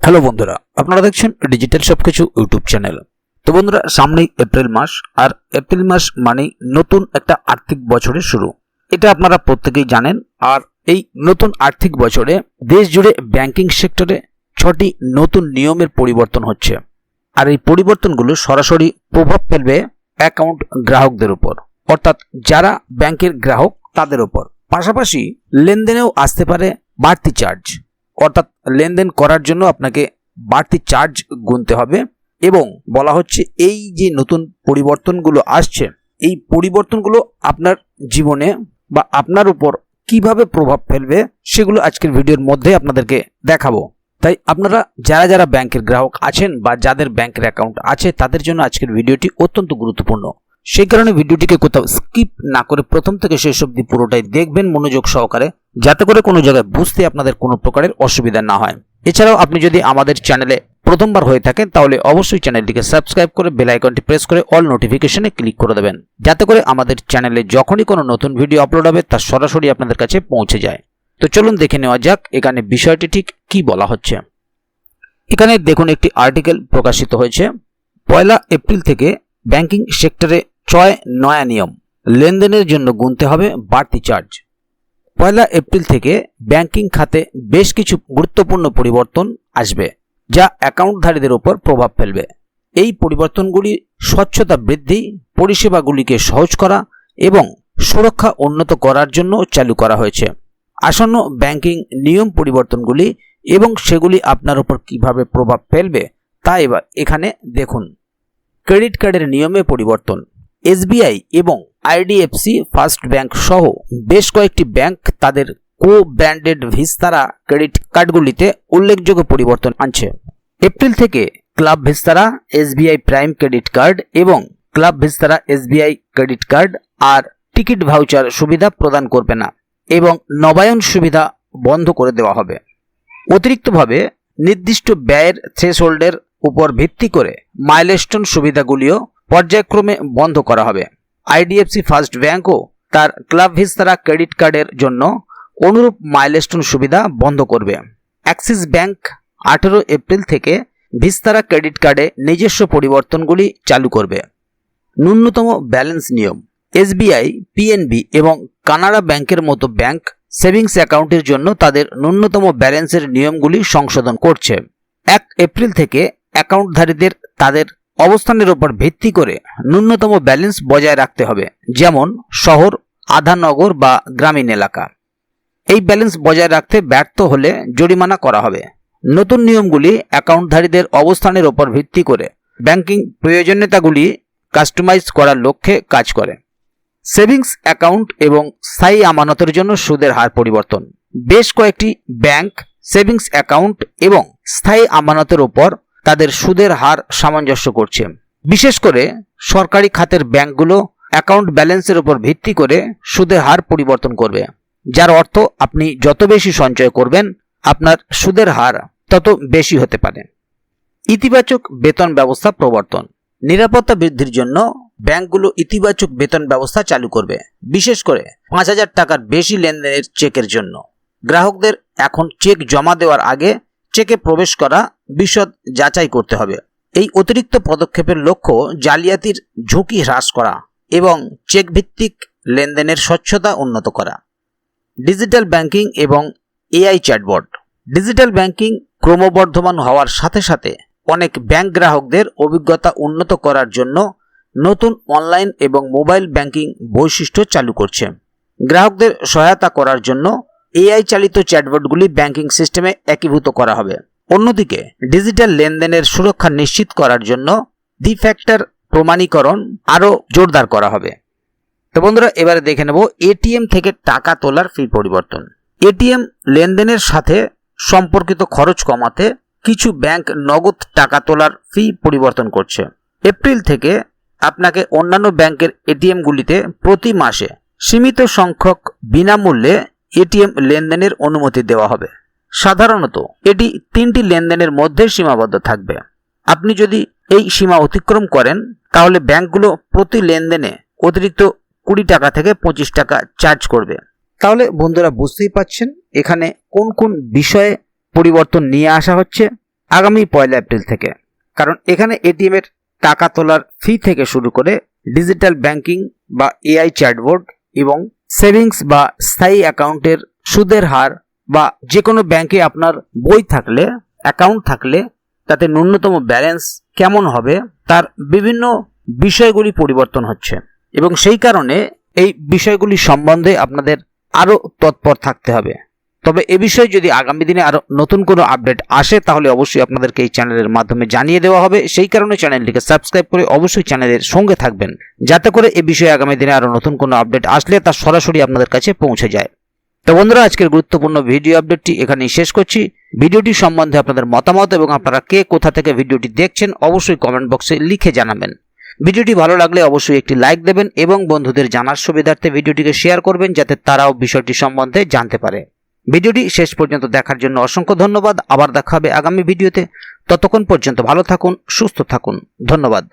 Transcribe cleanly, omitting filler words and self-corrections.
Hello বন্ধুরা, আপনারা দেখছেন ডিজিটাল সবকিছু ইউটিউব চ্যানেল। তো বন্ধুরা, সামনেই এপ্রিল মাস, আর এপ্রিল মাস মানেই নতুন একটা আর্থিক বছরের শুরু। এটা আপনারা প্রত্যেকেই জানেন। আর এই নতুন আর্থিক বছরে দেশ জুড়ে ব্যাংকিং সেক্টরে 6টি নতুন নিয়মের পরিবর্তন হচ্ছে। আর এই পরিবর্তনগুলো সরাসরি প্রভাব ফেলবে অ্যাকাউন্ট গ্রাহকদের উপর, অর্থাৎ যারা ব্যাংকের গ্রাহক তাদের উপর। পাশাপাশি লেনদেনেও আসতে পারে বাড়তি চার্জ, অর্থাৎ লেনদেন করার জন্য আপনাকে বাড়তি চার্জ গুনতে হবে। এবং বলা হচ্ছে এই যে নতুন পরিবর্তনগুলো আসছে, এই পরিবর্তনগুলো আপনার জীবনে বা আপনার উপর কিভাবে প্রভাব ফেলবে সেগুলো আজকের ভিডিওর মধ্যে আপনাদেরকে দেখাবো। তাই আপনারা যারা যারা ব্যাংকের গ্রাহক আছেন বা যাদের ব্যাংকের অ্যাকাউন্ট আছে তাদের জন্য আজকের ভিডিওটি অত্যন্ত গুরুত্বপূর্ণ। সেই কারণে ভিডিওটিকে কোথাও স্কিপ না করে প্রথম থেকে শেষ অবধি পুরোটাই দেখবেন মনোযোগ সহকারে, যাতে করে কোনো জায়গায় বুঝতে আপনাদের কোনো প্রকারের অসুবিধা না হয়। এছাড়াও আপনি যদি আমাদের চ্যানেলে প্রথমবার হয়ে থাকেন তাহলে অবশ্যই চ্যানেলটিকে সাবস্ক্রাইব করে বেল আইকনটি প্রেস করে অল নোটিফিকেশনে ক্লিক করে দেবেন, যাতে করে আমাদের চ্যানেলে যখনই কোনো নতুন ভিডিও আপলোড হবে তা সরাসরি আপনাদের কাছে পৌঁছে যায়। তো চলুন দেখে নেওয়া যাক এখানে বিষয়টি ঠিক কি বলা হচ্ছে। এখানে দেখুন একটি আর্টিকেল প্রকাশিত হয়েছে। 1 এপ্রিল থেকে ব্যাংকিং সেক্টরে 6 নয়া নিয়ম, লেনদেনের জন্য গুনতে হবে বাড়তি চার্জ। 1 এপ্রিল থেকে ব্যাংকিং খাতে বেশ কিছু গুরুত্বপূর্ণ পরিবর্তন আসবে, যা অ্যাকাউন্টধারীদের উপর প্রভাব ফেলবে। এই পরিবর্তনগুলি স্বচ্ছতা বৃদ্ধি, পরিষেবাগুলিকে সহজ করা এবং সুরক্ষা উন্নত করার জন্য চালু করা হয়েছে। আসন্ন ব্যাংকিং নিয়ম পরিবর্তনগুলি এবং সেগুলি আপনার উপর কিভাবে প্রভাব ফেলবে তা এবার এখানে দেখুন। ক্রেডিট কার্ডের নিয়মে পরিবর্তন। এসবিআই এবং আইডিএফসি ফার্স্ট ব্যাংক সহ বেশ কয়েকটি ব্যাংক তাদের কো-ব্র্যান্ডেড ভিস্তারা ক্রেডিট কার্ডগুলিতে উল্লেখযোগ্য পরিবর্তন আনছে। এপ্রিল থেকে club Vistara SBI prime credit card এবং club Vistara SBI credit card আর টিকিট ভাউচার সুবিধা প্রদান করবে না এবং নবায়ন সুবিধা বন্ধ করে দেওয়া হবে। অতিরিক্তভাবে নির্দিষ্ট ব্যয়ের থ্রেশহোল্ডের উপর ভিত্তি করে মাইলস্টোন সুবিধাগুলিও পর্যায়ক্রমে বন্ধ করা হবে। আইডিএফসি ফার্স্ট ব্যাংকও তার ক্লাব ভিস্তারা ক্রেডিট কার্ডের জন্য অনুরূপ মাইলস্টোন সুবিধা বন্ধ করবে। অ্যাক্সিস ব্যাংক 18 এপ্রিল থেকে ভিস্তারা ক্রেডিট কার্ডে নিজস্ব পরিবর্তনগুলি চালু করবে। ন্যূনতম ব্যালেন্স নিয়ম। এসবিআই, পিএনবি এবং কানাড়া ব্যাংকের মতো ব্যাংক সেভিংস অ্যাকাউন্টের জন্য তাদের ন্যূনতম ব্যালেন্সের নিয়মগুলি সংশোধন করছে। 1 এপ্রিল থেকে অ্যাকাউন্টধারীদের তাদের অবস্থানের উপর ভিত্তি করে ন্যূনতম ব্যালেন্স বজায় রাখতে হবে, যেমন শহর, আধানগর বা গ্রামীণ এলাকা। এই ব্যালেন্স বজায় রাখতে ব্যর্থ হলে জরিমানা করা হবে। নতুন নিয়মগুলি অ্যাকাউন্টধারীদের অবস্থানের উপর ভিত্তি করে ব্যাংকিং প্রয়োজনীয়তাগুলি কাস্টমাইজ করার লক্ষ্যে কাজ করে। সেভিংস অ্যাকাউন্ট এবং স্থায়ী আমানতের জন্য সুদের হার পরিবর্তন। বেশ কয়েকটি ব্যাংক সেভিংস অ্যাকাউন্ট এবং স্থায়ী আমানতের উপর তাদের সুদের হার সামঞ্জস্য করছে। বিশেষ করে সরকারি খাতের ব্যাংকগুলো অ্যাকাউন্ট ব্যালেন্সের উপর ভিত্তি করে সুদের হার পরিবর্তন করবে, যার অর্থ আপনি যত বেশি সঞ্চয় করবেন আপনার সুদের হার তত বেশি হতে পারে। ইতিবাচক বেতন ব্যবস্থা প্রবর্তন। নিরাপত্তা বৃদ্ধির জন্য ব্যাংকগুলো ইতিবাচক বেতন ব্যবস্থা চালু করবে, বিশেষ করে 5,000 টাকার বেশি লেনদেনের চেকের জন্য। গ্রাহকদের এখন চেক জমা দেওয়ার আগে চেকে প্রবেশ করা বিশদ যাচাই করতে হবে। এই অতিরিক্ত পদক্ষেপের লক্ষ্য জালিয়াতির ঝুঁকি হ্রাস করা এবং চেক ভিত্তিক লেনদেনের স্বচ্ছতা উন্নত করা। ডিজিটাল ব্যাংকিং এবং এআই চ্যাটবট। ডিজিটাল ব্যাংকিং ক্রমবর্ধমান হওয়ার সাথে সাথে অনেক ব্যাংক গ্রাহকদের অভিজ্ঞতা উন্নত করার জন্য নতুন অনলাইন এবং মোবাইল ব্যাংকিং বৈশিষ্ট্য চালু করছে। গ্রাহকদের সহায়তা করার জন্য এআই চালিত চ্যাটবটগুলি ব্যাংকিং সিস্টেমে একীভূত করা হবে। অন্যদিকে ডিজিটাল লেনদেনের সুরক্ষা নিশ্চিত করার জন্য দ্বি-ফ্যাক্টর প্রমাণীকরণ আরও জোরদার করা হবে। তো বন্ধুরা, এবারে দেখে নেব এটিএম থেকে টাকা তোলার ফি পরিবর্তন। এটিএম লেনদেনের সাথে সম্পর্কিত খরচ কমাতে কিছু ব্যাংক নগদ টাকা তোলার ফি পরিবর্তন করছে। এপ্রিল থেকে আপনাকে অন্যান্য ব্যাংকের এটিএমগুলিতে প্রতি মাসে সীমিত সংখ্যক বিনামূল্যে এটিএম লেনদেনের অনুমতি দেওয়া হবে। সাধারণত এটি 3টি লেনদেনের মধ্যে সীমাবদ্ধ থাকবে। আপনি যদি এই সীমা অতিক্রম করেন তাহলে ব্যাংকগুলো প্রতি লেনদেনে অতিরিক্ত 20 টাকা থেকে 25 টাকা চার্জ করবে। তাহলে বন্ধুরা বুঝতেই পাচ্ছেন এখানে কোন কোন বিষয়ে পরিবর্তন নিয়ে আসা হচ্ছে। আগামী 1 এপ্রিল থেকে। কারণ এখানে এটিএম এর টাকা তোলার ফি থেকে শুরু করে ডিজিটাল ব্যাংকিং বা এআই চ্যাটবোর্ড এবং সেভিংস বা স্থায়ী অ্যাকাউন্টের সুদের হার বা যে কোনো ব্যাংকে আপনার বই থাকলে, অ্যাকাউন্ট থাকলে তাতে ন্যূনতম ব্যালেন্স কেমন হবে তার বিভিন্ন বিষয়গুলি পরিবর্তন হচ্ছে এবং সেই কারণে এই বিষয়গুলি সম্বন্ধে আপনাদের আরও তৎপর থাকতে হবে। তবে এ বিষয়ে যদি আগামী দিনে আরও নতুন কোনো আপডেট আসে তাহলে অবশ্যই আপনাদেরকে এই চ্যানেলের মাধ্যমে জানিয়ে দেওয়া হবে। সেই কারণে চ্যানেলটিকে সাবস্ক্রাইব করে অবশ্যই চ্যানেলের সঙ্গে থাকবেন, যাতে করে এ বিষয়ে আগামী দিনে আরও নতুন কোনো আপডেট আসলে তা সরাসরি আপনাদের কাছে পৌঁছে যায়। তো বন্ধুরা, আজকের গুরুত্বপূর্ণ ভিডিও আপডেটটি এখানেই শেষ করছি। ভিডিওটি সম্বন্ধে আপনাদের মতামত এবং আপনারা কে কোথা থেকে ভিডিওটি দেখছেন অবশ্যই কমেন্ট বক্সে লিখে জানাবেন। ভিডিওটি ভালো লাগলে অবশ্যই একটি লাইক দেবেন এবং বন্ধুদের জানার সুবিধার্থে ভিডিওটিকে শেয়ার করবেন, যাতে তারাও বিষয়টি সম্বন্ধে জানতে পারে। ভিডিওটি শেষ পর্যন্ত দেখার জন্য অসংখ্য ধন্যবাদ। আবার দেখা হবে আগামী ভিডিওতে। ততক্ষণ পর্যন্ত ভালো থাকুন, সুস্থ থাকুন। ধন্যবাদ।